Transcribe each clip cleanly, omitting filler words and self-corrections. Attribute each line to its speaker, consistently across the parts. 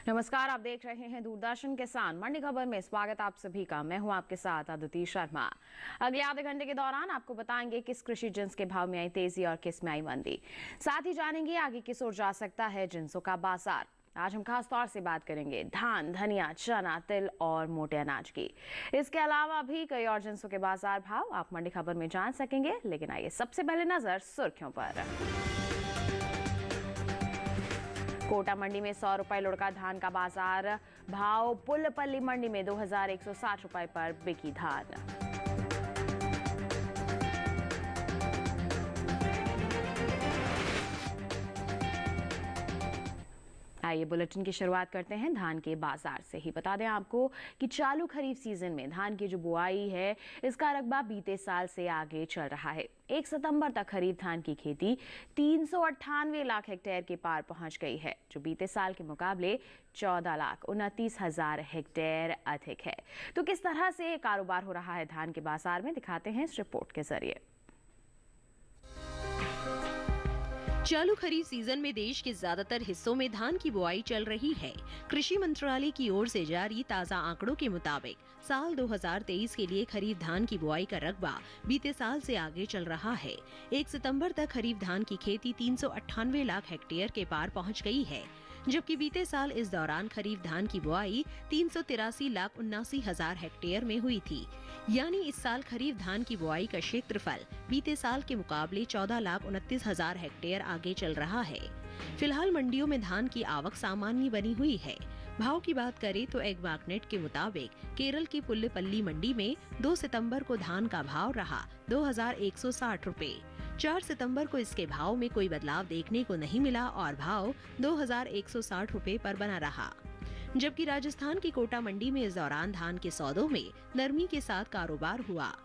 Speaker 1: नमस्कार, आप देख रहे हैं दूरदर्शन किसान मंडी खबर में। स्वागत आप सभी का। मैं हूं आपके साथ अदिति शर्मा। अगले आधे घंटे के दौरान आपको बताएंगे किस कृषि जिन्स के भाव में आई तेजी और किस में आई मंदी। साथ ही जानेंगे आगे किस ओर जा सकता है जिन्सों का बाजार। आज हम खास तौर से बात करेंगे धान, धनिया, चना, तिल और मोटे अनाज की। इसके अलावा भी कई और जिन्सों के बाजार भाव आप मंडी खबर में जान सकेंगे। लेकिन आइए सबसे पहले नजर सुर्खियों पर। कोटा मंडी में 100 रुपए लुढ़का धान का बाजार भाव। पुलपल्ली मंडी में 2160 रुपए पर बिकी धान। आइए बुलेटिन की शुरुआत करते हैं धान के बाजार से ही। बता दें आपको कि चालू खरीफ सीजन में धान की जो बुआई है इसका रकबा बीते साल से आगे चल रहा है। 1 सितंबर तक खरीफ धान की खेती 398 लाख हेक्टेयर के पार पहुंच गई है, जो बीते साल के मुकाबले 14,29,000 हेक्टेयर अधिक है। तो किस तरह से कारोबार हो रहा है धान के बाजार में, दिखाते हैं इस रिपोर्ट के जरिए।
Speaker 2: चालू खरीफ सीजन में देश के ज्यादातर हिस्सों में धान की बुआई चल रही है। कृषि मंत्रालय की ओर से जारी ताज़ा आंकड़ों के मुताबिक साल 2023 के लिए खरीफ धान की बुआई का रकबा बीते साल से आगे चल रहा है। 1 सितंबर तक खरीफ धान की खेती 398 लाख हेक्टेयर के पार पहुंच गई है, जबकि बीते साल इस दौरान खरीफ धान की बुआई 383,79,000 हेक्टेयर में हुई थी। यानी इस साल खरीफ धान की बुआई का क्षेत्रफल बीते साल के मुकाबले 14,29,000 हेक्टेयर आगे चल रहा है। फिलहाल मंडियों में धान की आवक सामान्य बनी हुई है। भाव की बात करें तो एग मार्केट के मुताबिक केरल की पुल्लेपल्ली मंडी में 2 सितंबर को धान का भाव रहा 2,160 रुपए। 4 सितंबर को इसके भाव में कोई बदलाव देखने को नहीं मिला और भाव 2,160 रुपए पर बना रहा। जबकि राजस्थान की कोटा मंडी में इस दौरान धान के सौदों में नरमी के साथ कारोबार हुआ।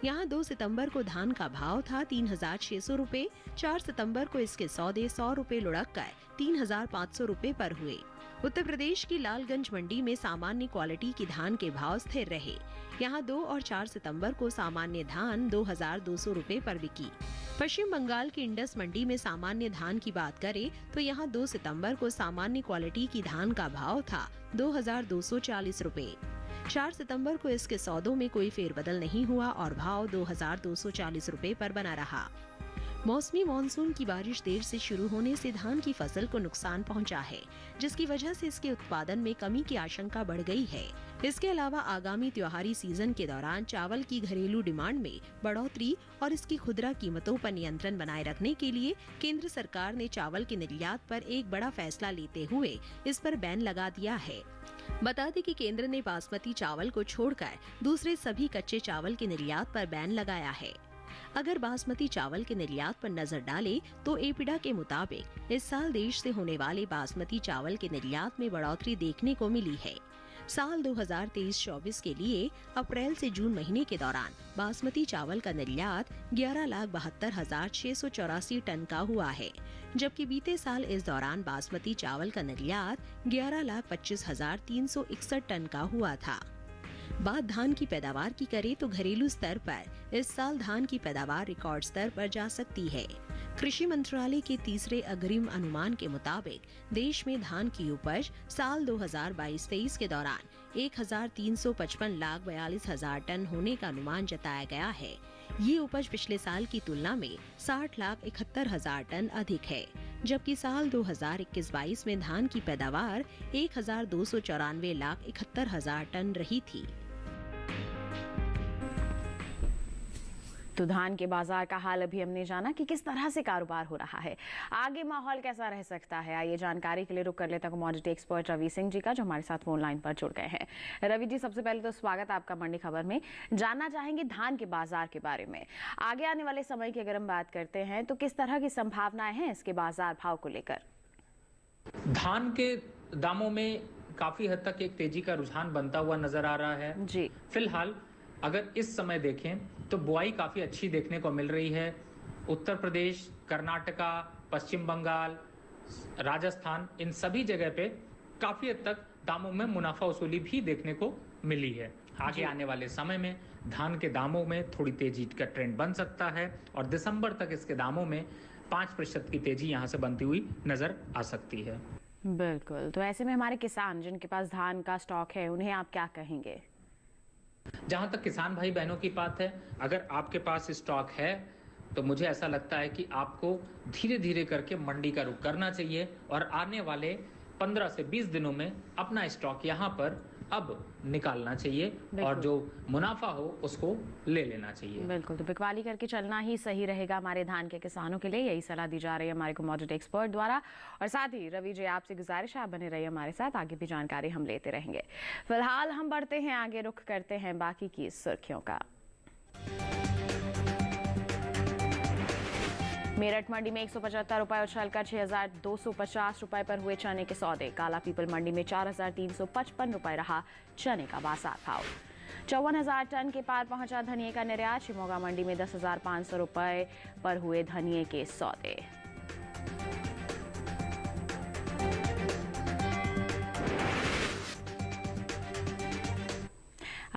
Speaker 2: यहाँ 2 सितंबर को धान का भाव था 3,600 रुपए। 4 सितंबर को इसके सौदे 100 रुपए लुढ़क कर 3,500 रुपए पर हुए। उत्तर प्रदेश की लालगंज मंडी में सामान्य क्वालिटी की धान के भाव स्थिर रहे। यहाँ 2 और 4 सितंबर को सामान्य धान 2,200 रुपए पर बिकी। पश्चिम बंगाल की इंडस मंडी में सामान्य धान की बात करें तो यहाँ 2 सितंबर को सामान्य क्वालिटी की धान का भाव था 2,240 रुपए। 4 सितंबर को इसके सौदों में कोई फेरबदल नहीं हुआ और भाव 2,240 रुपए पर बना रहा। मौसमी मानसून की बारिश देर से शुरू होने से धान की फसल को नुकसान पहुंचा है, जिसकी वजह से इसके उत्पादन में कमी की आशंका बढ़ गई है। इसके अलावा आगामी त्योहारी सीजन के दौरान चावल की घरेलू डिमांड में बढ़ोतरी और इसकी खुदरा कीमतों पर नियंत्रण बनाए रखने के लिए केंद्र सरकार ने चावल के निर्यात पर एक बड़ा फैसला लेते हुए इस पर बैन लगा दिया है। बता दें कि केंद्र ने बासमती चावल को छोड़कर दूसरे सभी कच्चे चावल के निर्यात पर बैन लगाया है। अगर बासमती चावल के निर्यात पर नजर डालें तो एपिडा के मुताबिक इस साल देश से होने वाले बासमती चावल के निर्यात में बढ़ोतरी देखने को मिली है। साल 2023-24 के लिए अप्रैल से जून महीने के दौरान बासमती चावल का निर्यात 11,72,684 टन का हुआ है, जबकि बीते साल इस दौरान बासमती चावल का निर्यात 11,25,361 टन का हुआ था। बात धान की पैदावार की करें तो घरेलू स्तर पर इस साल धान की पैदावार रिकॉर्ड स्तर पर जा सकती है। कृषि मंत्रालय के तीसरे अग्रिम अनुमान के मुताबिक देश में धान की उपज साल 2022-23 के दौरान 1,355,42,000 टन होने का अनुमान जताया गया है। ये उपज पिछले साल की तुलना में 60,71,000 टन अधिक है, जबकि साल 2021-22 में धान की पैदावार 1,294,71,000 टन रही थी।
Speaker 1: तो धान के बाजार का हाल अभी हमने जाना कि किस तरह से कारोबार हो रहा है। आगे माहौल कैसा रह सकता है, आइए जानकारी के लिए रुक कर लेते हैं कमोडिटी एक्सपर्ट रवि सिंह जी का, जो हमारे साथ फोन लाइन पर जुड़ गए हैं। रवि जी, सबसे पहले तो स्वागत आपका मंडी खबर में। जानना चाहेंगे धान के बाजार के बारे में। आगे आने वाले समय की अगर हम बात करते हैं तो किस तरह की संभावनाएं हैं इसके बाजार भाव को लेकर?
Speaker 3: धान के दामों में काफी हद तक एक तेजी का रुझान बनता हुआ नजर आ रहा है जी। फिलहाल अगर इस समय देखें तो बुआई काफी अच्छी देखने को मिल रही है। उत्तर प्रदेश, कर्नाटका, पश्चिम बंगाल, राजस्थान, इन सभी जगह पे काफी हद तक दामों में मुनाफा वसूली भी देखने को मिली है। आगे आने वाले समय में धान के दामों में थोड़ी तेजी का ट्रेंड बन सकता है और दिसंबर तक इसके दामों में 5% की तेजी यहां से बनती हुई नजर आ सकती है।
Speaker 1: बिल्कुल, तो ऐसे में हमारे किसान जिनके पास धान का स्टॉक है, उन्हें आप क्या कहेंगे?
Speaker 3: जहां तक किसान भाई बहनों की बात है, अगर आपके पास स्टॉक है तो मुझे ऐसा लगता है कि आपको धीरे धीरे करके मंडी का रुख करना चाहिए और आने वाले 15 से 20 दिनों में अपना स्टॉक यहां पर अब निकालना चाहिए और जो मुनाफा हो उसको ले लेना चाहिए।
Speaker 1: बिल्कुल, तो बिकवाली करके चलना ही सही रहेगा हमारे धान के किसानों के लिए, यही सलाह दी जा रही है हमारे कमोडिटी एक्सपर्ट द्वारा। और साथ ही रवि जी, आपसे गुजारिश है आप बने रहिए हमारे साथ, आगे भी जानकारी हम लेते रहेंगे। फिलहाल हम बढ़ते हैं आगे, रुख करते हैं बाकी की सुर्खियों का। मेरठ मंडी में 175 रुपए उछलकर 6,250 रुपए पर हुए चने के सौदे। काला पीपल मंडी में 4,355 रुपए रहा चने का बाजार भाव। 54,000 टन के पार पहुंचा धनिये का निर्यात। शिमोगा मंडी में 10,500 रुपए पर हुए धनिये के सौदे।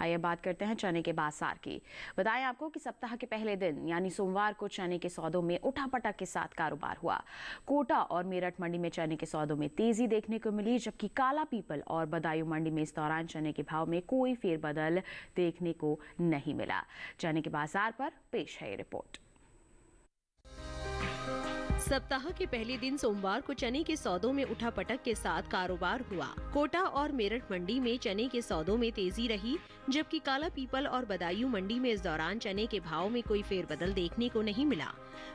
Speaker 1: आइए बात करते हैं चने के बाजार की। बताएं आपको कि सप्ताह के पहले दिन यानी सोमवार को चने के सौदों में उठापटक के साथ कारोबार हुआ। कोटा और मेरठ मंडी में चने के सौदों में तेजी देखने को मिली, जबकि काला पीपल और बदायूं मंडी में इस दौरान चने के भाव में कोई फेरबदल देखने को नहीं मिला। चने के बाजार पर पेश है ये रिपोर्ट।
Speaker 2: सप्ताह के पहले दिन सोमवार को चने के सौदों में उठापटक के साथ कारोबार हुआ। कोटा और मेरठ मंडी में चने के सौदों में तेजी रही, जबकि काला पीपल और बदायूं मंडी में इस दौरान चने के भाव में कोई फेरबदल देखने को नहीं मिला।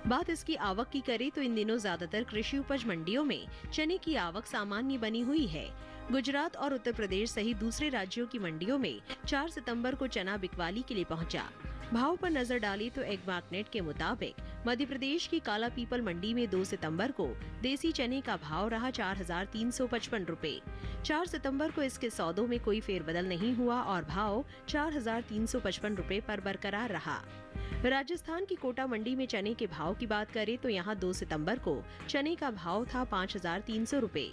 Speaker 2: बात इसकी आवक की करें तो इन दिनों ज्यादातर कृषि उपज मंडियों में चने की आवक सामान्य बनी हुई है। गुजरात और उत्तर प्रदेश सहित दूसरे राज्यों की मंडियों में 4 सितंबर को चना बिकवाली के लिए पहुंचा। भाव पर नजर डाली तो एग मार्केट के मुताबिक मध्य प्रदेश की काला पीपल मंडी में 2 सितंबर को देसी चने का भाव रहा 4,355 रुपए। 4 सितंबर को इसके सौदों में कोई फेरबदल नहीं हुआ और भाव 4,355 रुपए पर बरकरार रहा। राजस्थान की कोटा मंडी में चने के भाव की बात करें तो यहाँ 2 सितंबर को चने का भाव था 5,300 रुपए।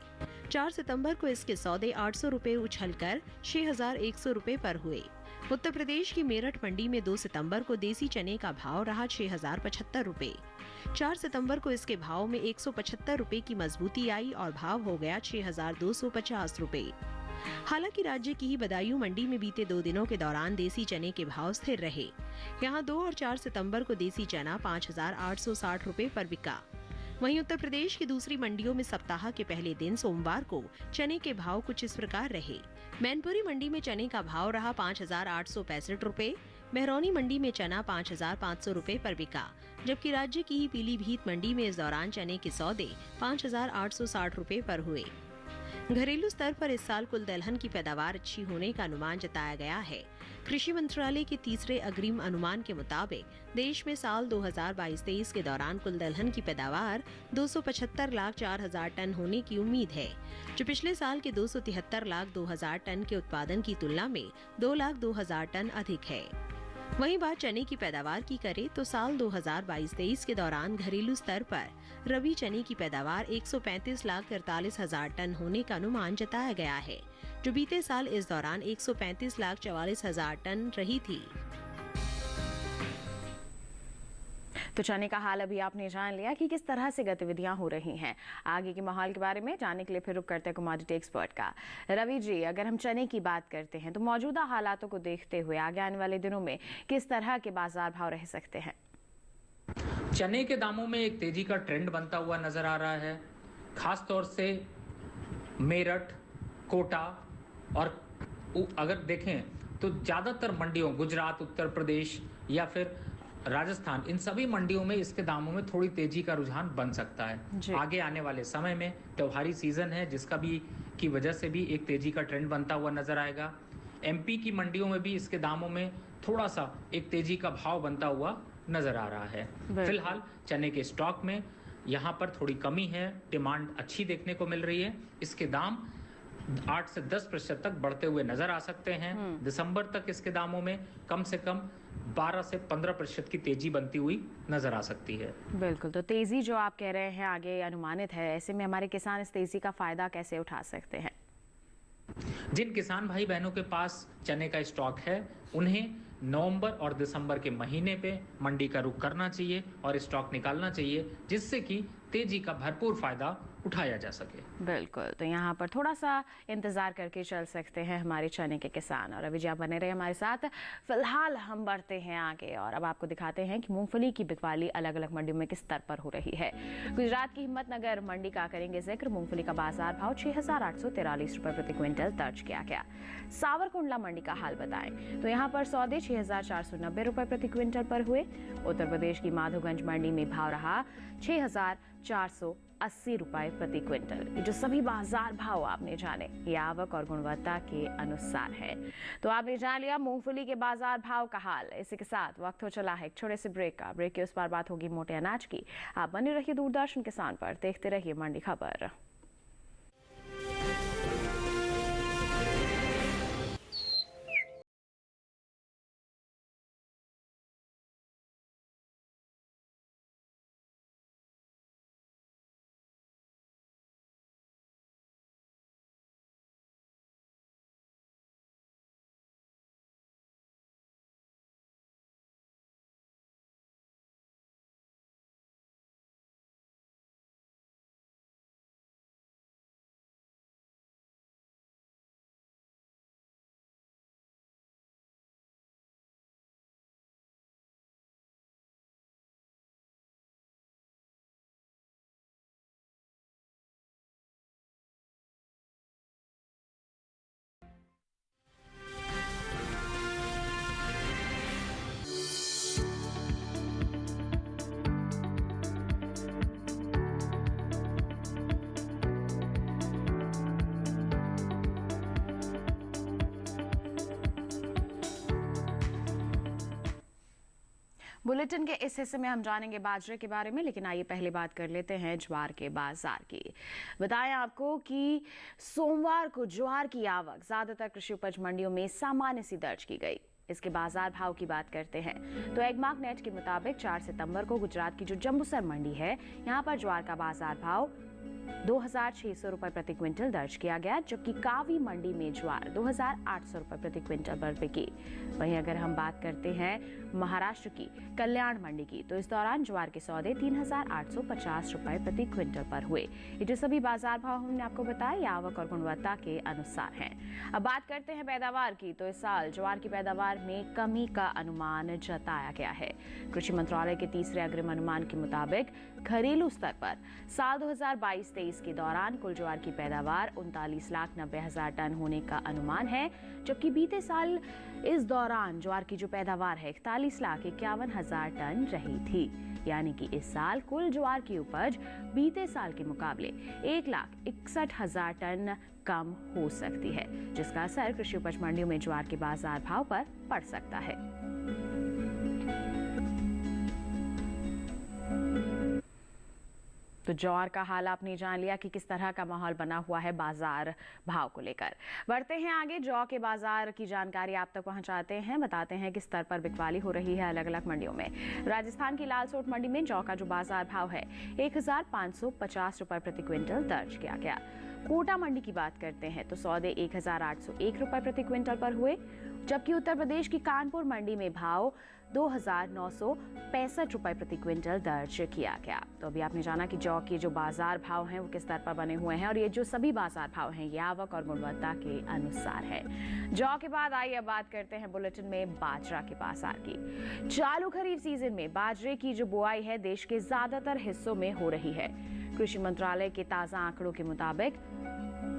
Speaker 2: 4 सितंबर को इसके सौदे 800 रुपए उछलकर 6,100 रुपए पर हुए। उत्तर प्रदेश की मेरठ मंडी में 2 सितंबर को देसी चने का भाव रहा 6,075 रुपए। 4 सितंबर को इसके भाव में 175 रुपए की मजबूती आई और भाव हो गया 6,250 रुपए। हालांकि राज्य की ही बदायूं मंडी में बीते 2 दिनों के दौरान देसी चने के भाव स्थिर रहे। यहां 2 और 4 सितंबर को देसी चना 5,860 रुपए पर बिका। वहीं उत्तर प्रदेश की दूसरी मंडियों में सप्ताह के पहले दिन सोमवार को चने के भाव कुछ इस प्रकार रहे। मैनपुरी मंडी में चने का भाव रहा 5,865 रुपए। मेहरौनी मंडी में चना 5,500 रुपए पर बिका, जबकि राज्य की ही पीलीभीत मंडी में इस दौरान चने के सौदे 5,860 रुपए पर हुए। घरेलू स्तर पर इस साल कुल दलहन की पैदावार अच्छी होने का अनुमान जताया गया है। कृषि मंत्रालय के तीसरे अग्रिम अनुमान के मुताबिक देश में साल 2022-23 के दौरान कुल दलहन की पैदावार 275,04,000 टन होने की उम्मीद है, जो पिछले साल के 273,02,000 टन के उत्पादन की तुलना में 2,02,000 टन अधिक है। वहीं बात चने की पैदावार की करें तो साल 2022-23 के दौरान घरेलू स्तर पर रबी चने की पैदावार 135,43,000 टन होने का अनुमान जताया गया है, जो बीते साल इस दौरान 135,44,000 टन रही थी।
Speaker 1: तो चने का हाल अभी आपने जान लिया कि किस तरह से गतिविधियां हो रही हैं। आगे के माहौल के बारे में जानने के लिए फिर रुक करते हैं कमोडिटी एक्सपर्ट का। रवि जी, अगर हम चने की बात करते हैं तो मौजूदा हालातों को देखते हुए आगे आने वाले दिनों में किस तरह के बाजार भाव रह सकते हैं?
Speaker 3: चने के दामों में एक तेजी का ट्रेंड बनता हुआ नजर आ रहा है। खास तौर से मेरठ, कोटा और अगर देखें तो ज्यादातर मंडियों, गुजरात, उत्तर प्रदेश या फिर राजस्थान, इन सभी मंडियों में इसके दामों में थोड़ी तेजी का रुझान बन सकता है। आगे आने वाले समय में त्योहारी सीजन है, जिसका भी की वजह से भी एक तेजी का ट्रेंड बनता हुआ नजर आएगा। एमपी की मंडियों में भी इसके दामों में थोड़ा सा एक तेजी का भाव बनता हुआ नजर आ रहा है। फिलहाल चने के स्टॉक में यहाँ पर थोड़ी कमी है, डिमांड अच्छी देखने को मिल रही है। इसके दाम 8 से 10% तक बढ़ते हुए नजर आ सकते हैं। दिसंबर तक इसके दामों में कम से कम 12 से 15% की तेजी बनती हुई नजर आ सकती है।
Speaker 1: बिल्कुल, तो तेजी जो आप कह रहे हैं आगे अनुमानित है, ऐसे में हमारे किसान इस तेजी का फायदा कैसे उठा सकते हैं?
Speaker 3: जिन किसान भाई बहनों के पास चने का स्टॉक है, उन्हें नवंबर और दिसंबर के महीने पे मंडी का रुख करना चाहिए और स्टॉक निकालना चाहिए, जिससे कि तेजी का भरपूर फायदा उठाया जा सके।
Speaker 1: बिल्कुल, तो यहाँ पर थोड़ा सा इंतजार करके चल सकते हैं हमारे चने के किसान। और अभी जी आप बने रहे हमारे साथ। फिलहाल हम बढ़ते हैं आगे और अब आपको दिखाते हैं कि मूंगफली की बिकवाली अलग अलग मंडियों में किस स्तर पर हो रही है। गुजरात की हिम्मतनगर मंडी का करेंगे जिक्र। मूंगफली का बाजार भाव 6,843 रुपए प्रति क्विंटल दर्ज किया गया। सावरकुंडला मंडी का हाल बताएं तो यहाँ पर सौदे 6,490 रुपए प्रति क्विंटल पर हुए। उत्तर प्रदेश की माधोगंज मंडी में भाव रहा 6,480 रुपए प्रति क्विंटल। ये जो सभी बाजार भाव आपने जाने, ये आवक और गुणवत्ता के अनुसार है। तो आपने जान लिया मूंगफली के बाजार भाव का हाल। इसी के साथ वक्त हो चला है एक छोटे से ब्रेक का। ब्रेक के उस पार बात होगी मोटे अनाज की। आप बने रहिए दूरदर्शन किसान पर, देखते रहिए मंडी खबर। बुलेटिन के इस हिस्से में हम जानेंगे बाजरे के बारे में, लेकिन आइए पहले बात कर लेते हैं ज्वार के बाजार की। बताएं आपको कि सोमवार को ज्वार की आवक ज्यादातर कृषि उपज मंडियों में सामान्य सी दर्ज की गई। इसके बाजार भाव की बात करते हैं तो एगमार्क नेट के मुताबिक 4 सितंबर को गुजरात की जो जंबूसर मंडी है, यहाँ पर ज्वार का बाजार भाव 2,600 रुपए प्रति क्विंटल दर्ज किया गया, जबकि कावी मंडी में ज्वार 2,800 रुपए प्रति क्विंटल पर बिकी। वहीं अगर हम बात करते हैं महाराष्ट्र की कल्याण मंडी की, तो इस दौरान ज्वार के सौदे 3,850 रुपए प्रति क्विंटल पर हुए। ये जो सभी बाजार भाव हमने आपको बताया, ये आवक और गुणवत्ता के अनुसार हैं। अब बात करते हैं पैदावार की, तो इस साल ज्वार की पैदावार में कमी का अनुमान जताया गया है। कृषि मंत्रालय के तीसरे अग्रिम अनुमान के मुताबिक घरेलू स्तर पर साल 2022-23 के दौरान कुल ज्वार की पैदावार 39,90,000 टन होने का अनुमान है, जबकि बीते साल इस दौरान ज्वार की जो पैदावार है 41,51,000 टन रही थी। यानी कि इस साल कुल ज्वार की उपज बीते साल के मुकाबले 1,61,000 टन कम हो सकती है, जिसका असर कृषि उपज मंडियों में ज्वार के बाजार भाव पर पड़ सकता है। तो ज्वार का हाल आपने जान लिया कि किस तरह का माहौल बना हुआ है बाजार भाव को लेकर। बढ़ते हैं आगे, जौ के बाजार की जानकारी आप तक पहुंचाते हैं, बताते हैं किस स्तर पर बिकवाली हो रही है अलग अलग मंडियों में। राजस्थान की लालसोट मंडी में जौ का जो बाजार भाव है 1,550 रुपए प्रति क्विंटल दर्ज किया गया। कोटा मंडी की बात करते हैं तो सौदे 1,801 रुपए प्रति क्विंटल पर हुए, जबकि उत्तर प्रदेश की कानपुर मंडी में भाव 2,965 रुपए प्रति क्विंटल दर्ज किया गया। तो अभी आपने जाना कि जौ के जो बाजार भाव हैं वो किस स्तर पर बने हुए हैं, और ये जो सभी बाजार भाव हैं ये आवक और गुणवत्ता के अनुसार है। जौ के बाद आइए अब बात करते हैं बुलेटिन में बाजरा के बाजार की। चालू खरीफ सीजन में बाजरे की जो बुआई है देश के ज्यादातर हिस्सों में हो रही है। कृषि मंत्रालय के ताजा आंकड़ों के मुताबिक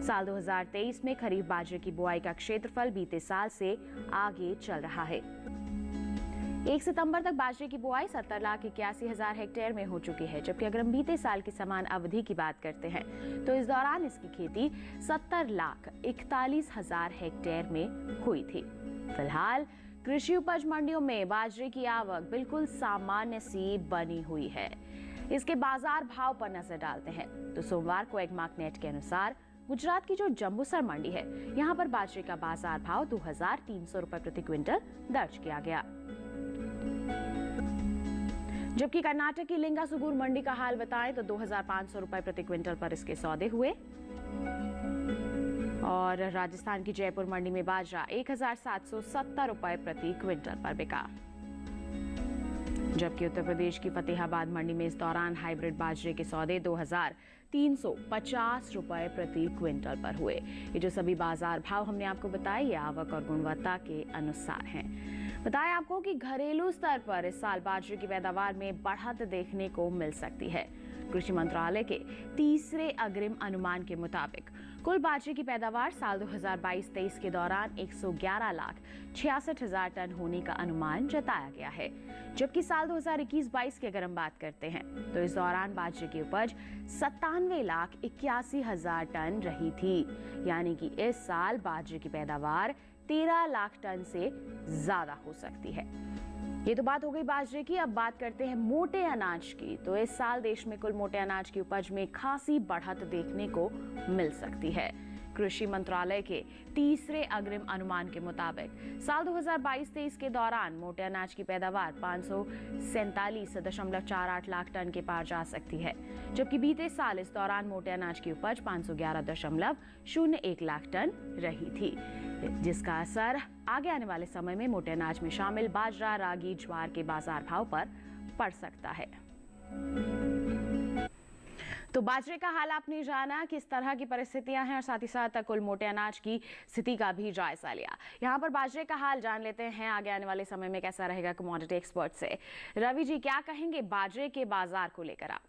Speaker 1: साल 2023 में खरीफ बाजरे की बुआई का क्षेत्रफल बीते साल से आगे चल रहा है। 1 सितंबर तक बाजरे की बुआई 70,81,000 हेक्टेयर में हो चुकी है, जबकि अगर हम बीते साल की समान अवधि की बात करते हैं तो इस दौरान इसकी खेती 70,41,000 हेक्टेयर में हुई थी। फिलहाल कृषि उपज मंडियों में बाजरे की आवक बिल्कुल सामान्य सी बनी हुई है। इसके बाजार भाव पर नजर डालते हैं तो सोमवार को एगमार्क नेट के अनुसार गुजरात की जो जंबूसर मंडी है, यहाँ पर बाजरे का बाजार भाव 2,300 रुपए प्रति क्विंटल दर्ज किया गया। जबकि कर्नाटक की लिंगासुगुर मंडी का हाल बताएं तो 2,500 रुपए प्रति क्विंटल पर इसके सौदे हुए, और राजस्थान की जयपुर मंडी में बाजरा 1,770 रुपए प्रति क्विंटल पर बिका। जबकि उत्तर प्रदेश की फतेहाबाद मंडी में इस दौरान हाइब्रिड बाजरे के सौदे 2350 रुपए प्रति क्विंटल पर हुए। ये जो सभी बाजार भाव हमने आपको बताए, ये आवक और गुणवत्ता के अनुसार हैं। बताएं आपको कि घरेलू स्तर पर इस साल बाजरे की पैदावार में बढ़त देखने को मिल सकती है। कृषि मंत्रालय के तीसरे अग्रिम अनुमान के मुताबिक कुल बाजरे की पैदावार साल 2022-23 के दौरान 111,66,000 टन होने का अनुमान जताया गया है। जबकि साल 2021-22 की अगर हम बात करते हैं तो इस दौरान बाजरे की उपज 97,81,000 टन रही थी। यानी कि इस साल बाजरे की पैदावार 13 लाख टन से ज्यादा हो सकती है। ये तो बात हो गई बाजरे की। अब बात करते हैं मोटे अनाज की। तो इस साल देश में कुल मोटे अनाज की उपज में खासी बढ़त देखने को मिल सकती है। कृषि मंत्रालय के तीसरे अग्रिम अनुमान के मुताबिक साल 2022-23 के दौरान मोटे अनाज की पैदावार 547.48 लाख टन के पार जा सकती है। जबकि बीते साल इस दौरान मोटे अनाज की उपज 511.01 लाख टन रही थी, जिसका असर आगे आने वाले समय में मोटे अनाज में शामिल बाजरा, रागी, ज्वार के बाजार भाव पर पड़ सकता है। तो बाजरे का हाल आपने जाना, किस तरह की परिस्थितियां हैं, और साथ ही साथ कुल मोटे अनाज की स्थिति का भी जायजा लिया। यहाँ पर बाजरे का हाल जान लेते हैं आगे आने वाले समय में कैसा रहेगा कमोडिटी एक्सपर्ट से। रवि जी, क्या कहेंगे बाजरे के बाजार को लेकर आप?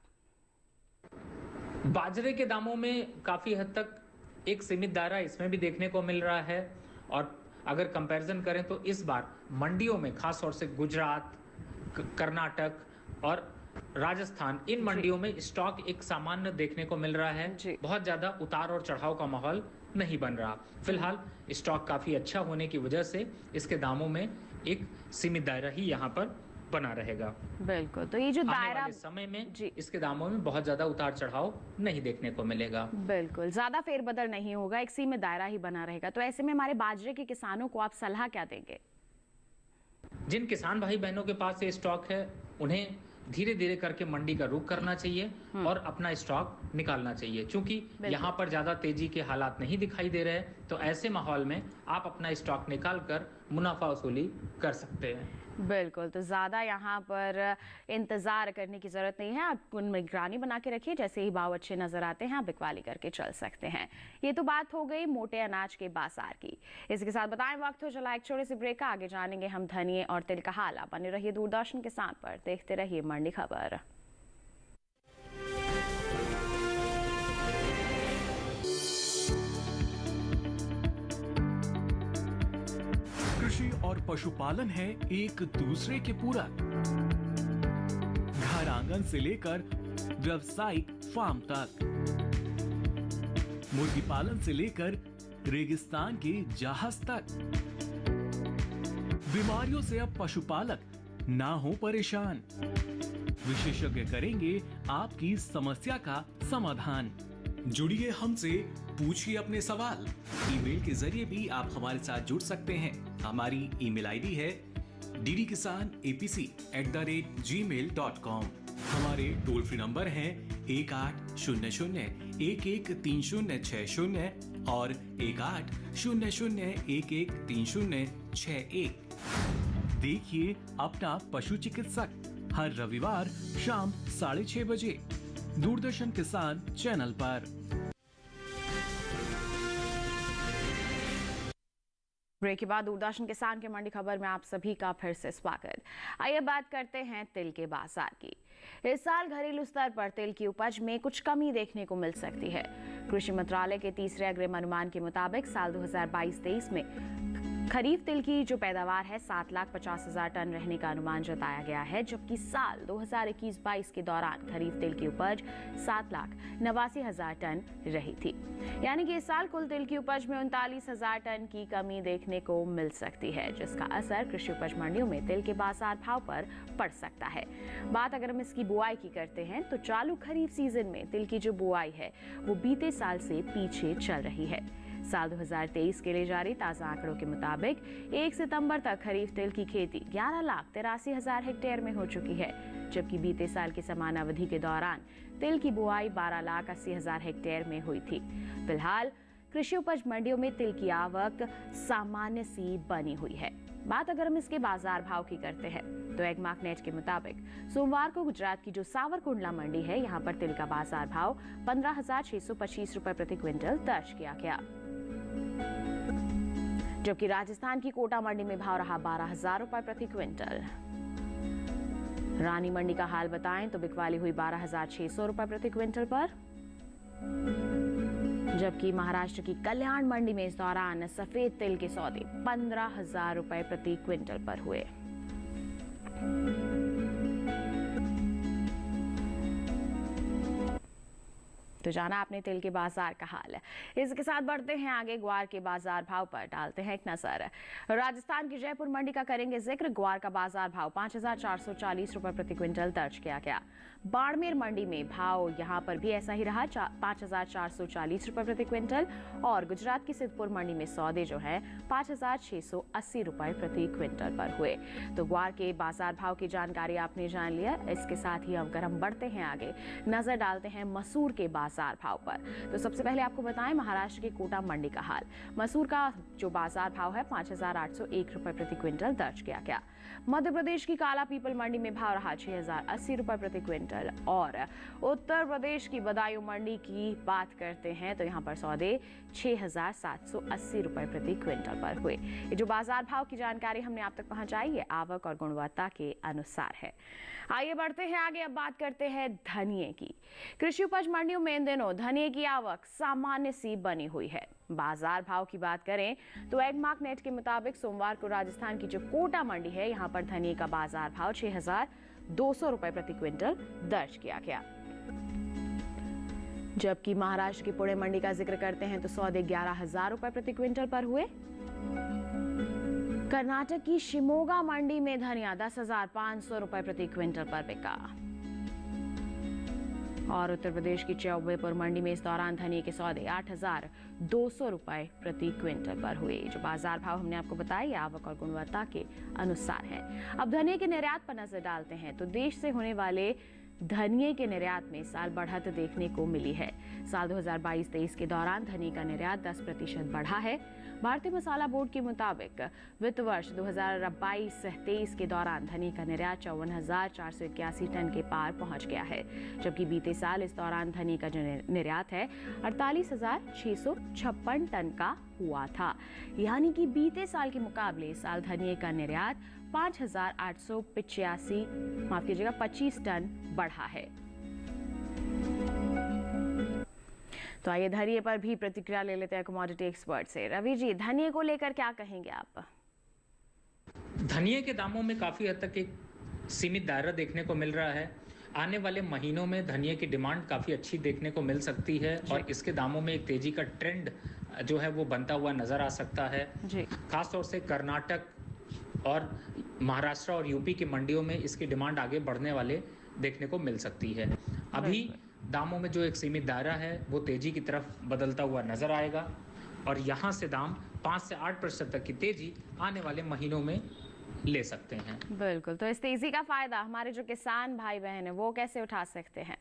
Speaker 3: बाजरे के दामों में काफी हद तक एक सीमित दायरा इसमें भी देखने को मिल रहा है। और अगर कंपैरिजन करें तो इस बार मंडियों में खास तौर से गुजरात, कर्नाटक और राजस्थान, इन मंडियों में स्टॉक एक सामान्य देखने को मिल रहा है। बहुत ज्यादा उतार और चढ़ाव का माहौल नहीं बन रहा। फिलहाल स्टॉक काफी अच्छा होने की वजह से इसके दामों में एक सीमित दायरा ही यहाँ पर बना रहेगा।
Speaker 1: बिल्कुल, तो ये जो दायरा
Speaker 3: समय में इसके दामों में बहुत ज्यादा उतार चढ़ाव नहीं देखने को मिलेगा।
Speaker 1: बिल्कुल, ज्यादा फेरबदल नहीं होगा, एक सीमित दायरा ही बना रहेगा। तो ऐसे में हमारे बाजरे के किसानों को आप सलाह क्या देंगे?
Speaker 3: जिन किसान भाई बहनों के पास ये स्टॉक है, उन्हें धीरे धीरे करके मंडी का रुख करना चाहिए और अपना स्टॉक निकालना चाहिए। क्योंकि यहाँ पर ज्यादा तेजी के हालात नहीं दिखाई दे रहे, तो ऐसे माहौल में आप अपना स्टॉक निकाल कर मुनाफा वसूली कर सकते हैं।
Speaker 1: बिल्कुल, तो ज्यादा यहाँ पर इंतजार करने की जरूरत नहीं है। आप निगरानी बना के रखिए, जैसे ही भाव अच्छे नजर आते हैं आप बिकवाली करके चल सकते हैं। ये तो बात हो गई मोटे अनाज के बाजार की। इसके साथ बताएं वक्त हो चला एक छोटे से ब्रेक का। आगे जानेंगे हम धनिये और तिल का हाल। आप बने रहिए दूरदर्शन के साथ पर, देखते रहिए मंडी खबर।
Speaker 4: कृषि और पशुपालन है एक दूसरे के पूरक। घर आंगन से लेकर व्यावसायिक फार्म तक, मुर्गी पालन से लेकर रेगिस्तान के जहाज तक, बीमारियों से अब पशुपालक ना हो परेशान। विशेषज्ञ करेंगे आपकी समस्या का समाधान।
Speaker 5: जुड़िए हमसे, पूछिए अपने सवाल। ईमेल के जरिए भी आप हमारे साथ जुड़ सकते हैं। हमारी ईमेल आईडी है ddkisanapc@gmail.com। हमारे टोल फ्री नंबर हैं 1800-113060 और 1800-113061।
Speaker 4: देखिए अपना पशु चिकित्सक हर रविवार शाम 6:30 बजे दूरदर्शन किसान चैनल पर।
Speaker 1: ब्रेक के बाद दूरदर्शन किसान के मंडी खबर में आप सभी का फिर से स्वागत। आइए बात करते हैं तिल के बाजार की। इस साल घरेलू स्तर पर तिल की उपज में कुछ कमी देखने को मिल सकती है। कृषि मंत्रालय के तीसरे अग्रिम अनुमान के मुताबिक साल 2022-23 में खरीफ तिल की जो पैदावार है 7,50,000 टन रहने का अनुमान जताया गया है। जबकि साल 2021-22 के दौरान खरीफ तिल की उपज 7,89,000 टन रही थी। यानी कि इस साल कुल तिल की उपज में 39,000 टन की कमी देखने को मिल सकती है, जिसका असर कृषि उपज मंडियों में तिल के बाजार भाव पर पड़ सकता है। बात अगर हम इसकी बुआई की करते हैं तो चालू खरीफ सीजन में तिल की जो बुआई है वो बीते साल से पीछे चल रही है। साल 2023 के लिए जारी ताजा आंकड़ों के मुताबिक 1 सितंबर तक खरीफ तिल की खेती 11,83,000 हेक्टेयर में हो चुकी है। जबकि बीते साल की समान अवधि के दौरान तिल की बुआई 12,80,000 हेक्टेयर में हुई थी। फिलहाल कृषि उपज मंडियों में तिल की आवक सामान्य सी बनी हुई है। बात अगर हम इसके बाजार भाव की करते हैं तो एगमार्क नेट के मुताबिक सोमवार को गुजरात की जो सावरकुंडला मंडी है, यहाँ पर तिल का बाजार भाव 15,625 रुपए प्रति क्विंटल दर्ज किया गया, जबकि राजस्थान की कोटा मंडी में भाव रहा 12,000 रुपए प्रति क्विंटल। रानी मंडी का हाल बताएं तो बिकवाली हुई 12,600 रुपए प्रति क्विंटल पर, जबकि महाराष्ट्र की कल्याण मंडी में इस दौरान सफेद तिल के सौदे 15,000 रुपए प्रति क्विंटल पर हुए। तो जाना आपने तिल के बाजार का हाल। इसके साथ बढ़ते हैं आगे ग्वार के बाजार भाव पर, डालते हैं एक नजर। राजस्थान की जयपुर मंडी का करेंगे जिक्र। ग्वार का बाजार भाव 5,440 रुपए प्रति क्विंटल दर्ज किया गया। बाड़मेर मंडी में भाव यहां पर भी ऐसा ही रहा, 5,440 रुपए प्रति क्विंटल। और गुजरात की सिद्धपुर मंडी में सौदे जो है 5,680 रुपए प्रति क्विंटल पर हुए। तो ग्वार के बाजार भाव की जानकारी आपने जान लिया। इसके साथ ही अगर हम बढ़ते हैं आगे, नजर डालते हैं मसूर के बाजार भाव पर। तो सबसे पहले आपको बताएं महाराष्ट्र की कोटा मंडी का हाल। मसूर का जो बाजार भाव है 5,801 रुपए प्रति क्विंटल दर्ज किया गया। मध्य प्रदेश की काला पीपल मंडी में भाव रहा 6,080 रुपए प्रति क्विंटल। और उत्तर प्रदेश की बदायूं मंडी की बात करते हैं तो यहाँ पर सौदे 6,780 रुपए प्रति क्विंटल पर हुए। ये जो बाजार भाव की जानकारी हमने आप तक पहुंचाई है आवक और गुणवत्ता के अनुसार है। आइए बढ़ते हैं आगे, अब बात करते हैं धनिये की। कृषि उपज मंडियों में इन दिनों धनिये की आवक सामान्य सी बनी हुई है। बाजार भाव की बात करें तो एगमार्क नेट के मुताबिक सोमवार को राजस्थान की जो कोटा मंडी है, यहाँ पर धनिये का बाजार भाव 6,200 रुपए प्रति क्विंटल दर्ज किया गया, जबकि महाराष्ट्र की पुणे मंडी का जिक्र करते हैं तो सौदे 11,000 रुपए प्रति क्विंटल पर हुए। कर्नाटक की शिमोगा मंडी में धनिया 10,500 रुपए प्रति क्विंटल पर बिका। और उत्तर प्रदेश की चौबेपुर मंडी में इस दौरान धनिये के सौदे 8,200 रुपए प्रति क्विंटल पर हुए। जो बाजार भाव हमने आपको बताया आवक और गुणवत्ता के अनुसार है। अब धनिये के निर्यात पर नजर डालते हैं तो देश से होने वाले धनिये के निर्यात में साल बढ़त देखने को मिली है। साल 2022-23 के दौरान धनिये का निर्यात 10% बढ़ा है। भारतीय मसाला बोर्ड के मुताबिक वित्त वर्ष 2022-23 के दौरान धनिये का निर्यात 54,481 टन के पार पहुंच गया है, जबकि बीते साल इस दौरान धनिये का जो निर्यात है 48,656 टन का हुआ था। यानी कि बीते साल के मुकाबले इस साल धनिये का निर्यात 25 टन बढ़ा है। तो आइए धनिये पर भी प्रतिक्रिया ले लेते हैं कमोडिटी एक्सपर्ट से। रवि जी, धनिये को लेकर क्या कहेंगे आप?
Speaker 3: धनिये के दामों में काफी हद तक एक सीमित दायरा देखने को मिल रहा है। आने वाले महीनों में धनिये की डिमांड काफी अच्छी देखने को मिल सकती है और इसके दामों में एक तेजी का ट्रेंड जो है वो बनता हुआ नजर आ सकता है। खासतौर से कर्नाटक और महाराष्ट्र और यूपी की मंडियों में इसकी डिमांड आगे बढ़ने वाले देखने को मिल सकती है। अभी दामों में जो एक सीमित दायरा है वो तेजी की तरफ बदलता हुआ नजर आएगा और यहाँ से दाम 5 से 8% तक की तेजी आने वाले महीनों में ले सकते हैं।
Speaker 1: बिल्कुल, तो इस तेजी का फायदा हमारे जो किसान भाई बहन है वो कैसे उठा सकते हैं?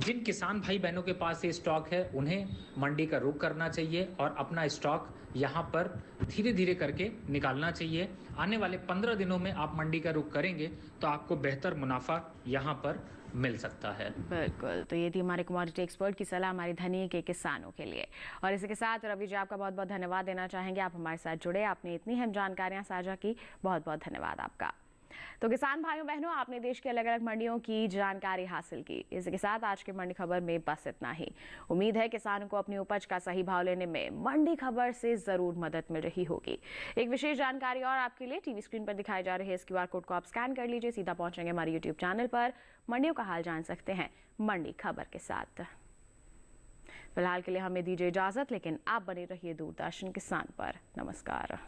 Speaker 3: जिन किसान भाई बहनों के पास ये स्टॉक है उन्हें मंडी का रुख करना चाहिए और अपना स्टॉक यहाँ पर धीरे धीरे करके निकालना चाहिए। आने वाले 15 दिनों में आप मंडी का रुख करेंगे तो आपको बेहतर मुनाफा यहाँ पर मिल सकता है।
Speaker 1: बिल्कुल, तो ये थी हमारे कमोडिटी एक्सपर्ट की सलाह हमारी धनिये के किसानों के लिए। और इसी के साथ रवि जी आपका बहुत बहुत धन्यवाद देना चाहेंगे, आप हमारे साथ जुड़े, आपने इतनी अहम जानकारियां साझा की, बहुत बहुत धन्यवाद आपका। तो किसान भाइयों बहनों, आपने देश के अलग अलग मंडियों की जानकारी हासिल की। इसके साथ आज की मंडी खबर में बस इतना ही। उम्मीद है किसानों को अपनी उपज का सही भाव लेने में मंडी खबर से जरूर मदद मिल रही होगी। एक विशेष जानकारी और आपके लिए, टीवी स्क्रीन पर दिखाए जा रहे इस QR कोड को आप स्कैन कर लीजिए, सीधा पहुंचेंगे हमारे YouTube चैनल पर। मंडियों का हाल जान सकते हैं मंडी खबर के साथ। फिलहाल के लिए हमें दीजिए इजाजत, लेकिन आप बने रहिए दूरदर्शन किसान पर। नमस्कार।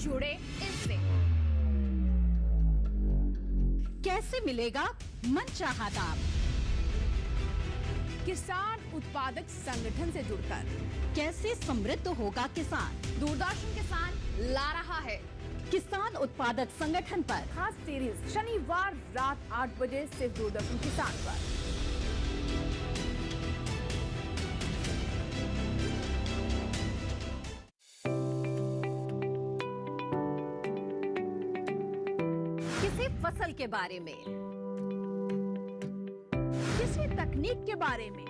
Speaker 6: जुड़े इससे। कैसे मिलेगा मनचाहा दाम? किसान उत्पादक संगठन से जुड़कर। कैसे समृद्ध होगा किसान? दूरदर्शन किसान ला रहा है किसान उत्पादक संगठन पर खास सीरीज, शनिवार रात 8 बजे सिर्फ दूरदर्शन किसान पर। किसी फसल के बारे में, किसी तकनीक के बारे में,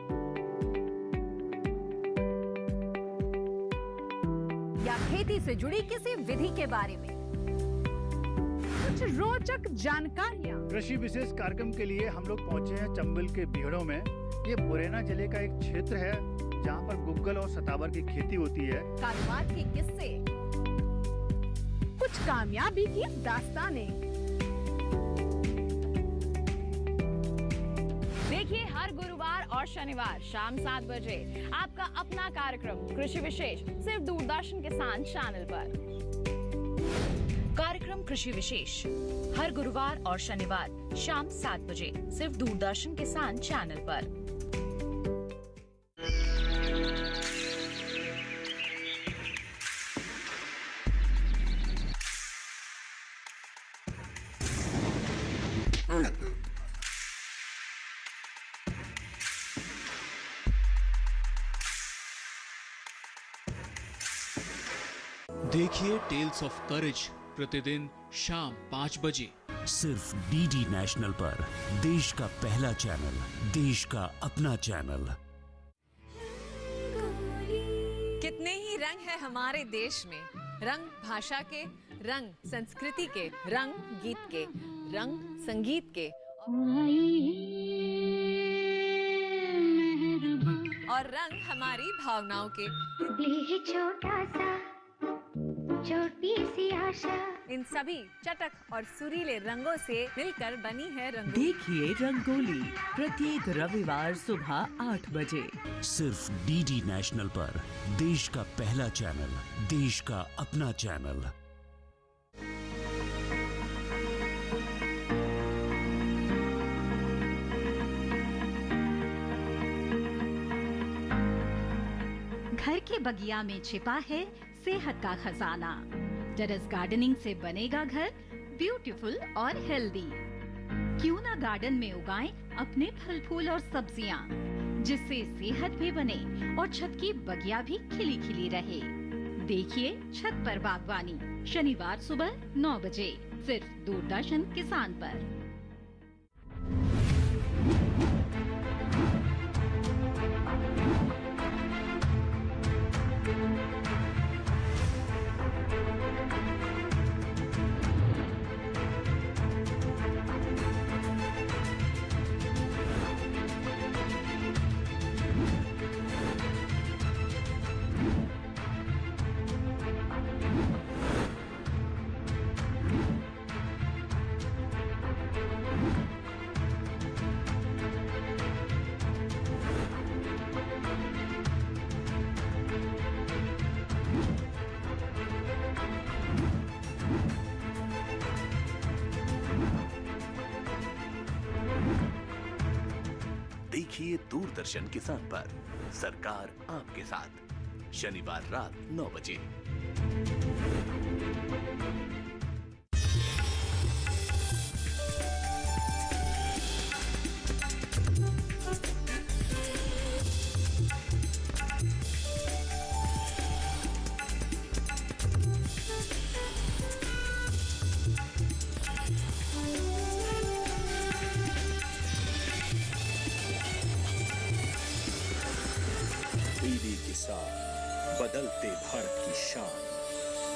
Speaker 6: या खेती से जुड़ी किसी विधि के बारे में कुछ रोचक जानकारियाँ।
Speaker 7: कृषि विशेष कार्यक्रम के लिए हम लोग पहुंचे हैं चंबल के बीहड़ों में। ये मुरैना जिले का एक क्षेत्र है जहां पर गुग्गल और सतावर की खेती होती है।
Speaker 6: कारोबार के किस्से, कुछ कामयाबी की दास्तानें।
Speaker 1: देखिए हर गुरुवार और शनिवार शाम 7 बजे आपका अपना कार्यक्रम कृषि विशेष सिर्फ दूरदर्शन किसान चैनल पर।
Speaker 8: कार्यक्रम कृषि विशेष हर गुरुवार और शनिवार शाम 7 बजे सिर्फ दूरदर्शन किसान चैनल पर।
Speaker 9: देखिए टेल्स ऑफ करेज प्रतिदिन शाम 5 बजे
Speaker 10: सिर्फ डीडी नेशनल पर। देश का पहला चैनल, देश का अपना चैनल।
Speaker 11: कितने ही रंग है हमारे देश में, रंग भाषा के, रंग संस्कृति के, रंग गीत के, रंग संगीत के, और रंग हमारी भावनाओं के।
Speaker 12: छोटा सा छोटी सी आशा,
Speaker 11: इन सभी चटक और सुरीले रंगों से मिलकर बनी है रंगोली।
Speaker 13: देखिए रंगोली प्रत्येक रविवार सुबह 8 बजे
Speaker 10: सिर्फ डीडी नेशनल पर। देश का पहला चैनल, देश का अपना चैनल।
Speaker 6: घर के बगिया में छिपा है सेहत का खजाना। टेरेस गार्डनिंग से बनेगा घर ब्यूटीफुल और हेल्दी। क्यों ना गार्डन में उगाएं अपने फल फूल और सब्जियां, जिससे सेहत भी बने और छत की बगिया भी खिली खिली रहे। देखिए छत पर बागवानी शनिवार सुबह 9 बजे सिर्फ दूरदर्शन किसान पर।
Speaker 14: देखिए दूरदर्शन किसान पर, सरकार आपके साथ, शनिवार रात 9 बजे।
Speaker 15: डीडी किसान, बदलते भारत की शान।